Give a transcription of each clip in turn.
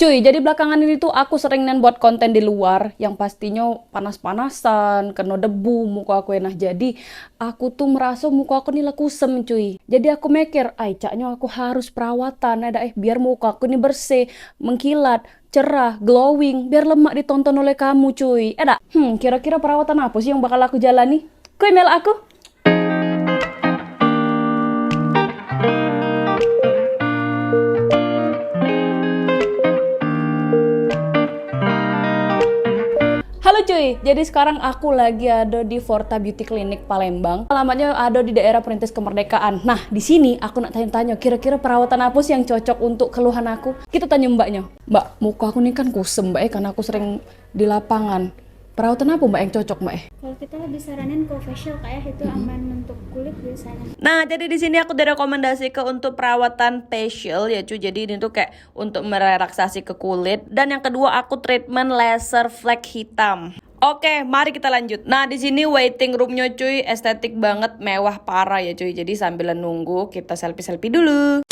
Cuy, jadi belakangan ini tuh aku sering buat konten di luar yang pastinya panas-panasan, kena debu muka aku. Nah, jadi aku tuh merasa muka aku nih kusem, cuy. Jadi aku mikir, ay, caknya aku harus perawatan, ada biar muka aku nih bersih, mengkilat, cerah, glowing, biar lemak ditonton oleh kamu, cuy. Kira-kira perawatan apa sih yang bakal aku jalani? Kau email aku? Halo cuy, jadi sekarang aku lagi ada di Forta Beauty Clinic Palembang. Alamatnya ada di daerah Perintis Kemerdekaan. Nah, di sini aku nak tanya-tanya, kira-kira perawatan apa sih yang cocok untuk keluhan aku? Kita tanya mbaknya. Mbak, muka aku nih kan kusem mbak karena aku sering di lapangan. Perawatan apa mbak yang cocok mbak? Kalau kita lebih saranin ke facial kayak itu aman untuk kulit biasanya. Nah, jadi di sini aku direkomendasi ke untuk perawatan facial ya cuy. Jadi ini tuh kayak untuk merelaksasi ke kulit. Dan yang kedua aku treatment laser flek hitam. Oke, mari kita lanjut. Nah, di sini waiting roomnya cuy, estetik banget, mewah parah ya cuy. Jadi sambil nunggu kita selfie-selfie dulu.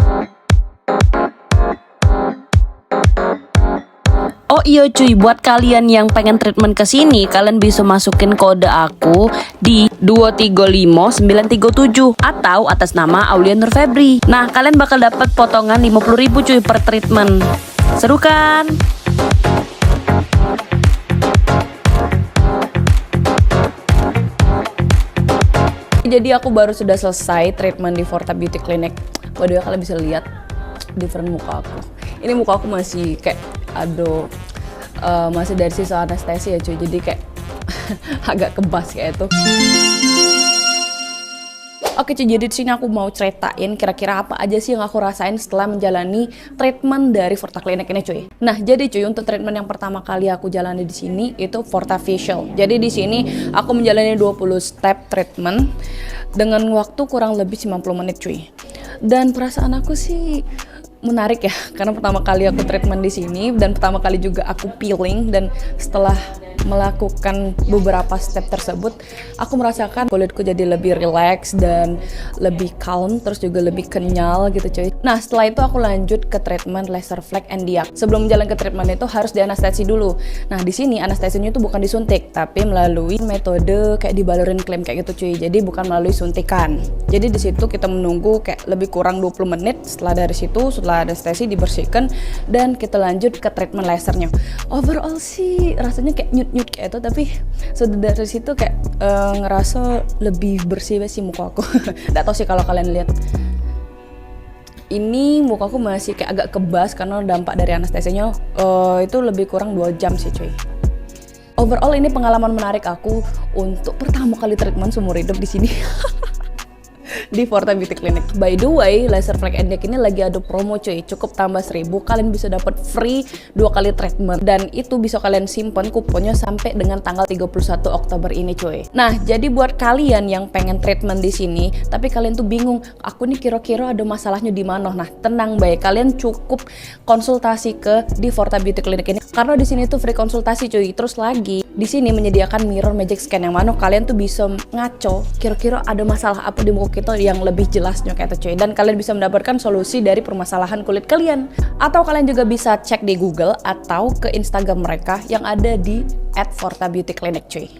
Oh iya cuy, buat kalian yang pengen treatment ke sini, kalian bisa masukin kode aku di 235937 atau atas nama Aulia Nur Febri. Nah, kalian bakal dapat potongan 50.000 cuy per treatment. Seru kan? Jadi aku baru sudah selesai treatment di Forta Beauty Clinic. Waduh, kalian bisa lihat different muka aku. Ini muka aku masih kayak masih dari sisa anestesi ya cuy, jadi kayak agak kebas kayak itu. Oke cuy, jadi di sini aku mau ceritain kira-kira apa aja sih yang aku rasain setelah menjalani treatment dari Forta Clinic ini cuy. Nah, jadi cuy, untuk treatment yang pertama kali aku jalani di sini itu Forta Facial. Jadi di sini aku menjalani 20 step treatment dengan waktu kurang lebih 90 menit cuy. Dan perasaan aku sih menarik ya, karena pertama kali aku treatment di sini dan pertama kali juga aku peeling, dan setelah melakukan beberapa step tersebut aku merasakan kulitku jadi lebih relax dan lebih calm, terus juga lebih kenyal gitu cuy. Nah, setelah itu aku lanjut ke treatment laser flek and diak. Sebelum jalan ke treatment itu harus dianestesi dulu. Nah, di sini anestesinya itu bukan disuntik tapi melalui metode kayak dibalurin klem kayak gitu cuy. Jadi bukan melalui suntikan. Jadi di situ kita menunggu kayak lebih kurang 20 menit. Setelah dari situ, setelah anestesi dibersihkan dan kita lanjut ke treatment lasernya. Overall sih rasanya kayak nyut kayak itu, tapi sudah dari situ kayak ngerasa lebih bersih sih muka aku. Nggak tahu sih kalau kalian lihat. Ini muka aku masih kayak agak kebas karena dampak dari anestesinya itu lebih kurang 2 jam sih cuy. Overall ini pengalaman menarik aku untuk pertama kali treatment seumur hidup di sini. Di Forta Beauty Clinic. By the way, laser flek and diak ini lagi ada promo cuy. Cukup tambah 1.000 kalian bisa dapat free 2 kali treatment, dan itu bisa kalian simpan kuponnya sampai dengan tanggal 31 Oktober ini cuy. Nah, jadi buat kalian yang pengen treatment di sini tapi kalian tuh bingung, aku nih kira-kira ada masalahnya di mana? Nah, tenang baik, kalian cukup konsultasi ke di Forta Beauty Clinic ini karena di sini tuh free konsultasi cuy. Terus lagi di sini menyediakan mirror magic scan yang mana kalian tuh bisa ngaco kira-kira ada masalah apa di muka kita yang lebih jelasnya kayak itu cuy, dan kalian bisa mendapatkan solusi dari permasalahan kulit kalian. Atau kalian juga bisa cek di Google atau ke Instagram mereka yang ada di @fortabeautyclinic cuy.